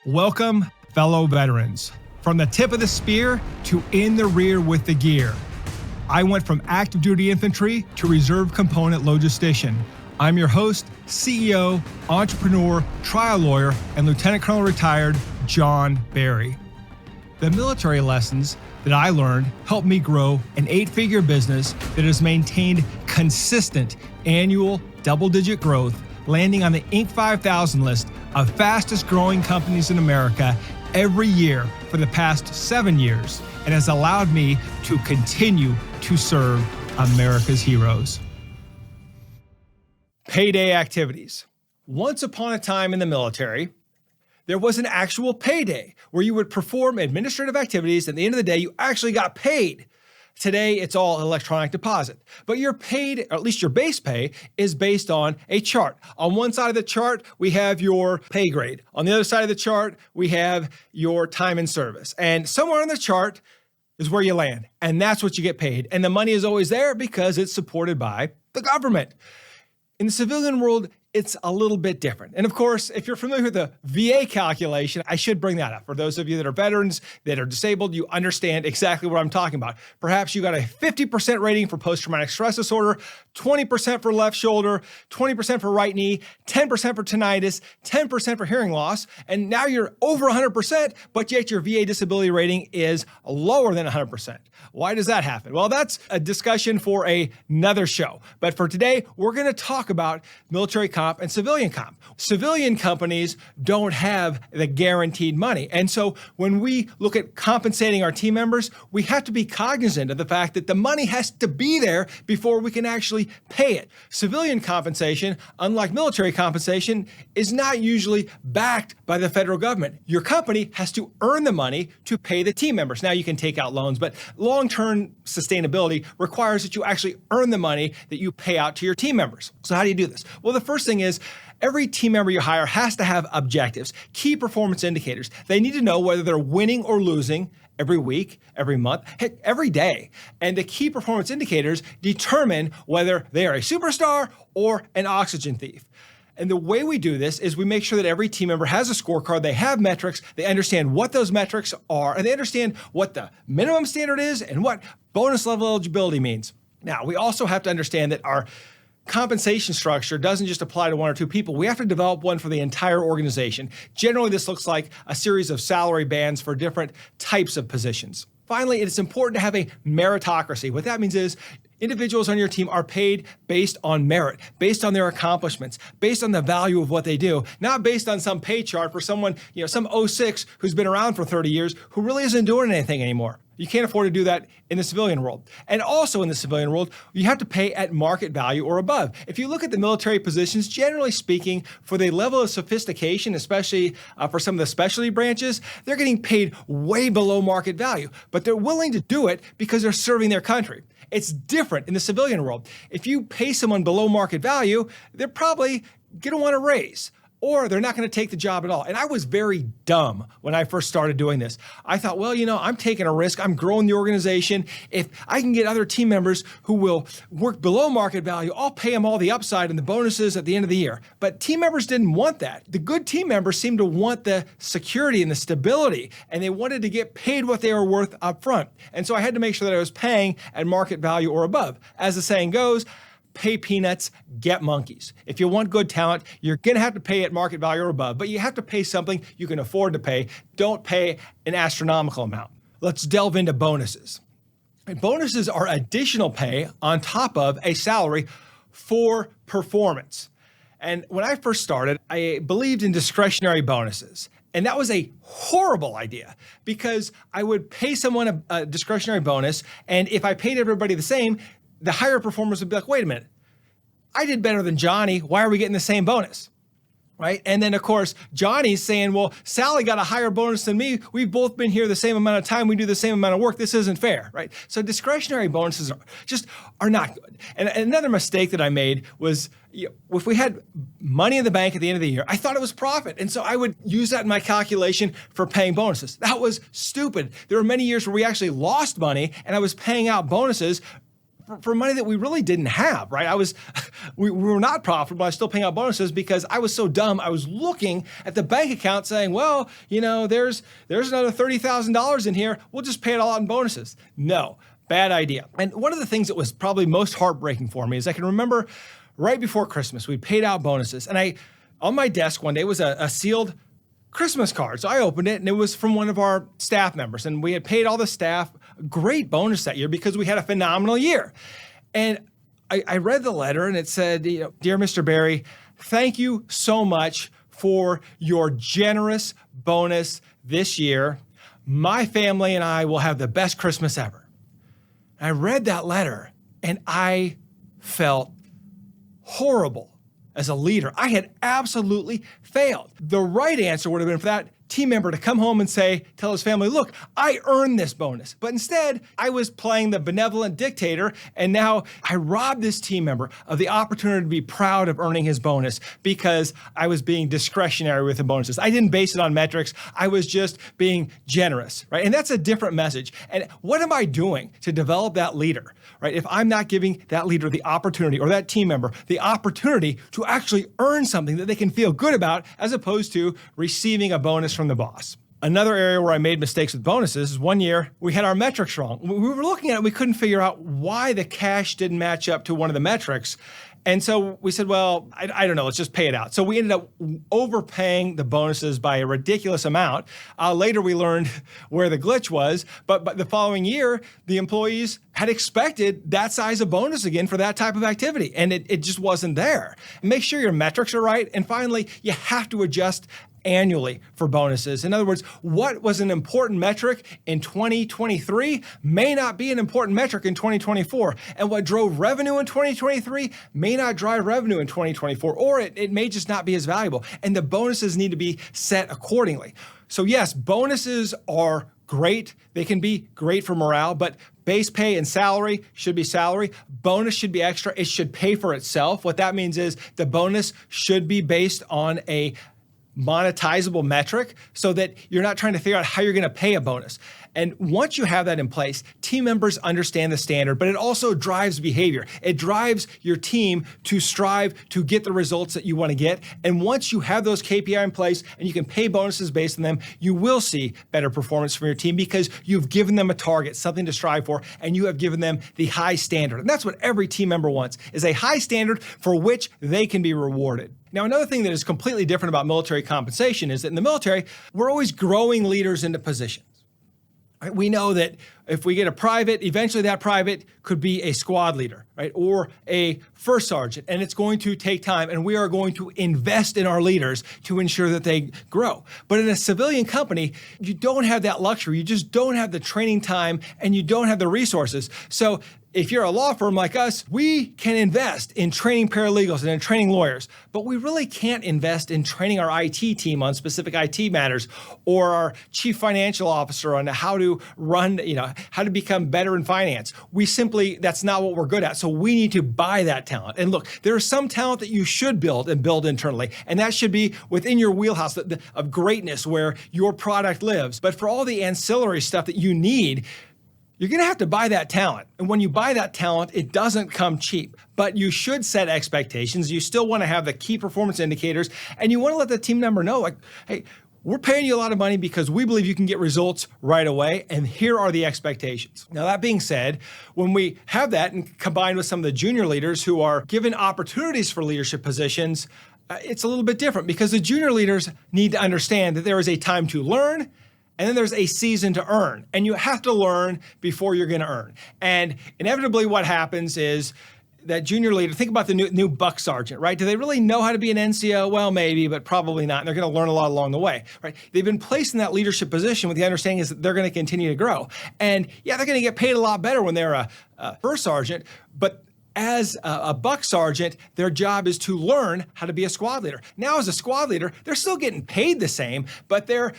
Welcome, fellow veterans. From the tip of the spear to in the rear with the gear. I went from active duty infantry to reserve component logistician. I'm your host, CEO, entrepreneur, trial lawyer, and Lieutenant Colonel retired John Barry. The military lessons that I learned helped me grow an 8-figure business that has maintained consistent annual double-digit growth, landing on the Inc. 5000 list of fastest growing companies in America every year for the past 7 years, and has allowed me to continue to serve America's heroes. Payday activities. Once upon a time in the military, there was an actual payday where you would perform administrative activities. At the end of the day, you actually got paid. Today, it's all electronic deposit, but your paid, or at least your base pay, is based on a chart. On one side of the chart, we have your pay grade. On the other side of the chart, we have your time in service. And somewhere on the chart is where you land, and that's what you get paid. And the money is always there because it's supported by the government. In the civilian world, it's a little bit different. And of course, if you're familiar with the VA calculation, I should bring that up. For those of you that are veterans, that are disabled, you understand exactly what I'm talking about. Perhaps you got a 50% rating for post-traumatic stress disorder, 20% for left shoulder, 20% for right knee, 10% for tinnitus, 10% for hearing loss, and now you're over 100%, but yet your VA disability rating is lower than 100%. Why does that happen? Well, that's a discussion for another show. But for today, we're going to talk about military comp and civilian comp. Civilian companies don't have the guaranteed money. And so when we look at compensating our team members, we have to be cognizant of the fact that the money has to be there before we can actually pay it. Civilian compensation, unlike military compensation, is not usually backed by the federal government. Your company has to earn the money to pay the team members. Now you can take out loans, but long-term sustainability requires that you actually earn the money that you pay out to your team members. So how do you do this? Well, the first thing is every team member you hire has to have objectives, key performance indicators. They need to know whether they're winning or losing every week, every month, heck, every day. And the key performance indicators determine whether they are a superstar or an oxygen thief. And the way we do this is we make sure that every team member has a scorecard, they have metrics, they understand what those metrics are, and they understand what the minimum standard is and what bonus level eligibility means. Now, we also have to understand that our compensation structure doesn't just apply to one or two people. We have to develop one for the entire organization. Generally, this looks like a series of salary bands for different types of positions. Finally, it's important to have a meritocracy. What that means is individuals on your team are paid based on merit, based on their accomplishments, based on the value of what they do, not based on some pay chart for someone, some 06 who's been around for 30 years who really isn't doing anything anymore. You can't afford to do that in the civilian world. And also in the civilian world, you have to pay at market value or above. If you look at the military positions, generally speaking, for the level of sophistication, especially for some of the specialty branches, they're getting paid way below market value, but they're willing to do it because they're serving their country. It's different in the civilian world. If you pay someone below market value, they're probably going to want a raise, or they're not going to take the job at all. And I was very dumb when I first started doing this. I thought, well, I'm taking a risk. I'm growing the organization. If I can get other team members who will work below market value, I'll pay them all the upside and the bonuses at the end of the year. But team members didn't want that. The good team members seemed to want the security and the stability, and they wanted to get paid what they were worth up front. And so I had to make sure that I was paying at market value or above. As the saying goes, pay peanuts, get monkeys. If you want good talent, you're going to have to pay at market value or above, but you have to pay something you can afford to pay. Don't pay an astronomical amount. Let's delve into bonuses. And bonuses are additional pay on top of a salary for performance. And when I first started, I believed in discretionary bonuses. And that was a horrible idea because I would pay someone a discretionary bonus, and if I paid everybody the same, the higher performers would be like, wait a minute, I did better than Johnny. Why are we getting the same bonus? Right? And then, of course, Johnny's saying, well, Sally got a higher bonus than me. We've both been here the same amount of time. We do the same amount of work. This isn't fair, right? So discretionary bonuses are not good. And another mistake that I made was, if we had money in the bank at the end of the year, I thought it was profit. And so I would use that in my calculation for paying bonuses. That was stupid. There were many years where we actually lost money and I was paying out bonuses for money that we really didn't have, right? We were not profitable. I was still paying out bonuses because I was so dumb. I was looking at the bank account saying, well, there's another $30,000 in here. We'll just pay it all out in bonuses. No, bad idea. And one of the things that was probably most heartbreaking for me is I can remember right before Christmas, we paid out bonuses. And on my desk one day was a sealed Christmas card. So I opened it and it was from one of our staff members. And we had paid all the staff a great bonus that year because we had a phenomenal year. And I read the letter and it said, Dear Mr. Berry, thank you so much for your generous bonus this year. My family and I will have the best Christmas ever. I read that letter and I felt horrible as a leader. I had absolutely failed. The right answer would have been for that team member to come home and tell his family, look, I earned this bonus. But instead, I was playing the benevolent dictator, and now I robbed this team member of the opportunity to be proud of earning his bonus because I was being discretionary with the bonuses. I didn't base it on metrics. I was just being generous, right? And that's a different message. And what am I doing to develop that leader, right? If I'm not giving that leader the opportunity or that team member the opportunity to actually earn something that they can feel good about as opposed to receiving a bonus from the boss. Another area where I made mistakes with bonuses is one year we had our metrics wrong. We were looking at it, we couldn't figure out why the cash didn't match up to one of the metrics. And so we said, well, I don't know, let's just pay it out. So we ended up overpaying the bonuses by a ridiculous amount. Later we learned where the glitch was, but the following year, the employees had expected that size of bonus again for that type of activity, and it just wasn't there. Make sure your metrics are right, and finally, you have to adjust annually for bonuses. In other words, what was an important metric in 2023 may not be an important metric in 2024. And what drove revenue in 2023 may not drive revenue in 2024, or it may just not be as valuable. And the bonuses need to be set accordingly. So yes, bonuses are great. They can be great for morale, but base pay and salary should be salary. Bonus should be extra. It should pay for itself. What that means is the bonus should be based on a monetizable metric so that you're not trying to figure out how you're going to pay a bonus. And once you have that in place, team members understand the standard, but it also drives behavior. It drives your team to strive to get the results that you want to get. And once you have those KPI in place and you can pay bonuses based on them, you will see better performance from your team because you've given them a target, something to strive for, and you have given them the high standard. And that's what every team member wants, is a high standard for which they can be rewarded. Now, another thing that is completely different about military compensation is that in the military, we're always growing leaders into positions. Right? We know that if we get a private, eventually that private could be a squad leader, right? Or a first sergeant, and it's going to take time, and we are going to invest in our leaders to ensure that they grow. But in a civilian company, you don't have that luxury. You just don't have the training time, and you don't have the resources. So if you're a law firm like us, we can invest in training paralegals and in training lawyers, but we really can't invest in training our IT team on specific IT matters or our chief financial officer on how to run, how to become better in finance. That's not what we're good at. So we need to buy that talent. And look, there is some talent that you should build internally, and that should be within your wheelhouse of greatness where your product lives. But for all the ancillary stuff that you need, you're going to have to buy that talent. And when you buy that talent, it doesn't come cheap. But you should set expectations. You still want to have the key performance indicators, and you want to let the team member know, like, hey, we're paying you a lot of money because we believe you can get results right away, and here are the expectations. Now, that being said, when we have that and combined with some of the junior leaders who are given opportunities for leadership positions, it's a little bit different because the junior leaders need to understand that there is a time to learn, and then there's a season to earn. And you have to learn before you're going to earn. And inevitably what happens is that junior leader, think about the new buck sergeant, right? Do they really know how to be an NCO? Well, maybe, but probably not. And they're going to learn a lot along the way, right? They've been placed in that leadership position with the understanding is that they're going to continue to grow. And yeah, they're going to get paid a lot better when they're a first sergeant, but as a buck sergeant, their job is to learn how to be a squad leader. Now, as a squad leader, they're still getting paid the same, but their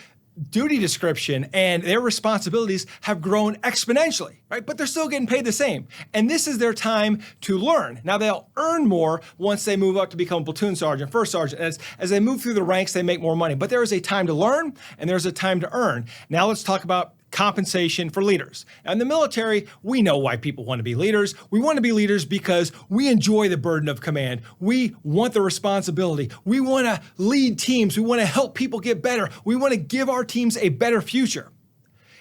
duty description and their responsibilities have grown exponentially, right? But they're still getting paid the same. And this is their time to learn. Now, they'll earn more once they move up to become platoon sergeant, first sergeant. As they move through the ranks, they make more money. But there is a time to learn and there's a time to earn. Now let's talk about compensation for leaders. Now, in the military, we know why people want to be leaders. We want to be leaders because we enjoy the burden of command. We want the responsibility. We want to lead teams. We want to help people get better. We want to give our teams a better future.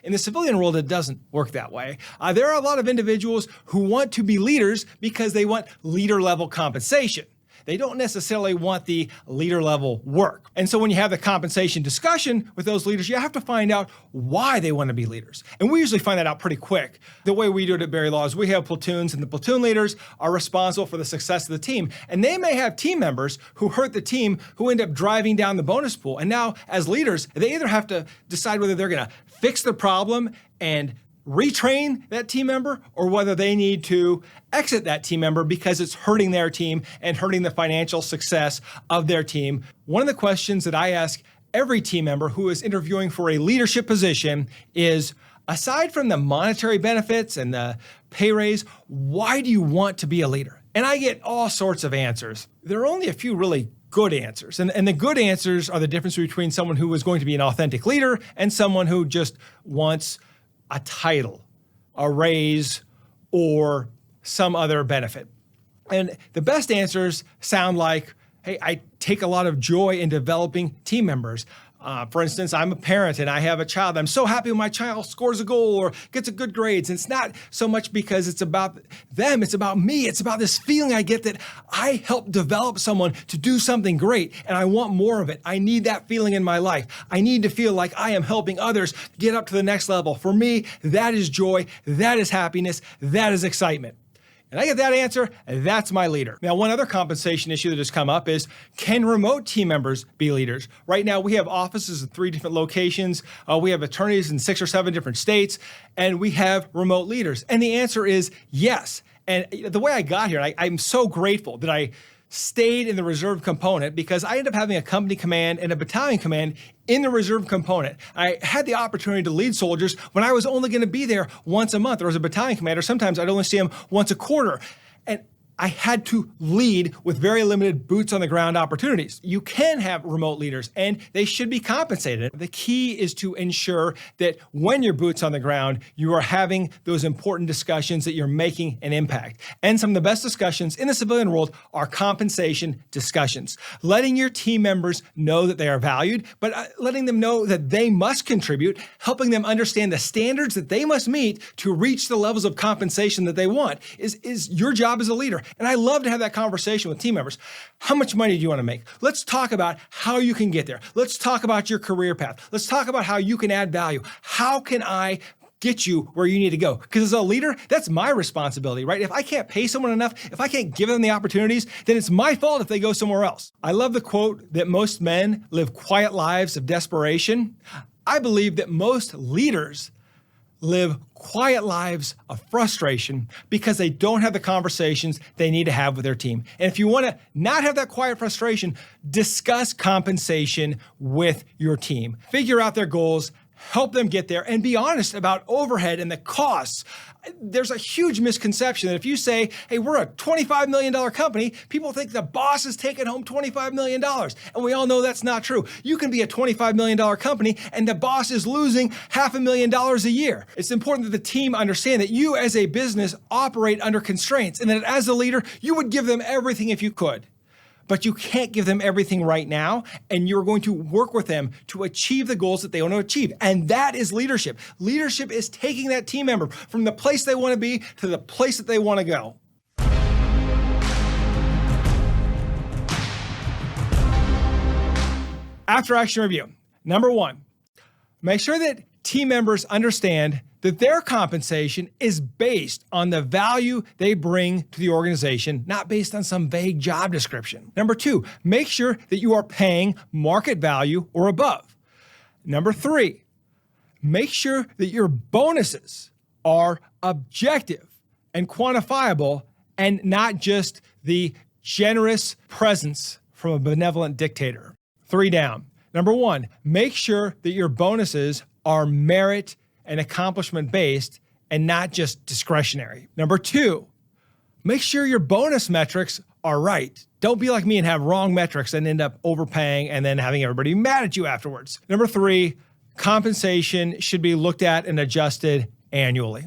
In the civilian world, it doesn't work that way. There are a lot of individuals who want to be leaders because they want leader-level compensation. They don't necessarily want the leader-level work. And so when you have the compensation discussion with those leaders, you have to find out why they want to be leaders. And we usually find that out pretty quick. The way we do it at Berry Law is we have platoons, and the platoon leaders are responsible for the success of the team. And they may have team members who hurt the team who end up driving down the bonus pool. And now, as leaders, they either have to decide whether they're going to fix the problem and retrain that team member, or whether they need to exit that team member because it's hurting their team and hurting the financial success of their team. One of the questions that I ask every team member who is interviewing for a leadership position is, aside from the monetary benefits and the pay raise, why do you want to be a leader? And I get all sorts of answers. There are only a few really good answers. And the good answers are the difference between someone who is going to be an authentic leader and someone who just wants a title, a raise, or some other benefit. And the best answers sound like, hey, I take a lot of joy in developing team members. For instance, I'm a parent and I have a child. I'm so happy when my child scores a goal or gets a good grades. And it's not so much because it's about them, it's about me. It's about this feeling I get that I helped develop someone to do something great, and I want more of it. I need that feeling in my life. I need to feel like I am helping others get up to the next level. For me, that is joy, that is happiness, that is excitement. And I get that answer, that's my leader. Now, one other compensation issue that has come up is, can remote team members be leaders? Right now, we have offices in 3 different locations. We have attorneys in 6 or 7 different states, and we have remote leaders. And the answer is yes. And the way I got here, I'm so grateful that I stayed in the reserve component, because I ended up having a company command and a battalion command in the reserve component. I had the opportunity to lead soldiers when I was only going to be there once a month. Or as a battalion commander, sometimes I'd only see them once a quarter. And I had to lead with very limited boots on the ground opportunities. You can have remote leaders, and they should be compensated. The key is to ensure that when you're boots on the ground, you are having those important discussions, that you're making an impact. And some of the best discussions in the civilian world are compensation discussions. Letting your team members know that they are valued, but letting them know that they must contribute, helping them understand the standards that they must meet to reach the levels of compensation that they want is your job as a leader. And I love to have that conversation with team members. How much money do you want to make? Let's talk about how you can get there. Let's talk about your career path. Let's talk about how you can add value. How can I get you where you need to go? Because as a leader, that's my responsibility, right? If I can't pay someone enough, if I can't give them the opportunities, then it's my fault if they go somewhere else. I love the quote that most men live quiet lives of desperation. I believe that most leaders live quiet lives of frustration because they don't have the conversations they need to have with their team. And if you want to not have that quiet frustration, discuss compensation with your team. Figure out their goals, help them get there, and be honest about overhead and the costs. There's a huge misconception that if you say, hey, we're a $25 million company, people think the boss is taking home $25 million. And we all know that's not true. You can be a $25 million company and the boss is losing $500,000 a year. It's important that the team understand that you as a business operate under constraints, and that as a leader, you would give them everything if you could. But you can't give them everything right now, and you're going to work with them to achieve the goals that they want to achieve. And that is leadership. Leadership is taking that team member from the place they want to be to the place that they want to go. After action review. Number 1, make sure that team members understand that their compensation is based on the value they bring to the organization, not based on some vague job description. Number 2, make sure that you are paying market value or above. Number 3, make sure that your bonuses are objective and quantifiable and not just the generous presence from a benevolent dictator. 3 down. Number 1, make sure that your bonuses are merit and accomplishment based and not just discretionary. Number 2, make sure your bonus metrics are right. Don't be like me and have wrong metrics and end up overpaying and then having everybody mad at you afterwards. Number 3, compensation should be looked at and adjusted annually.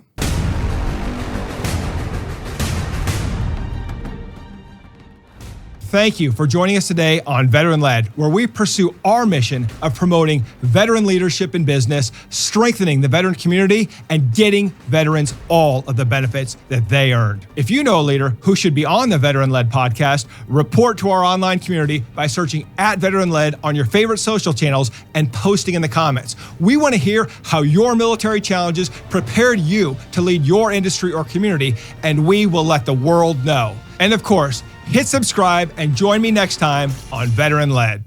Thank you for joining us today on Veteran Led, where we pursue our mission of promoting veteran leadership in business, strengthening the veteran community, and getting veterans all of the benefits that they earned. If you know a leader who should be on the Veteran Led podcast, report to our online community by searching @Veteran Led on your favorite social channels and posting in the comments. We want to hear how your military challenges prepared you to lead your industry or community, and we will let the world know. And of course, hit subscribe and join me next time on Veteran Led.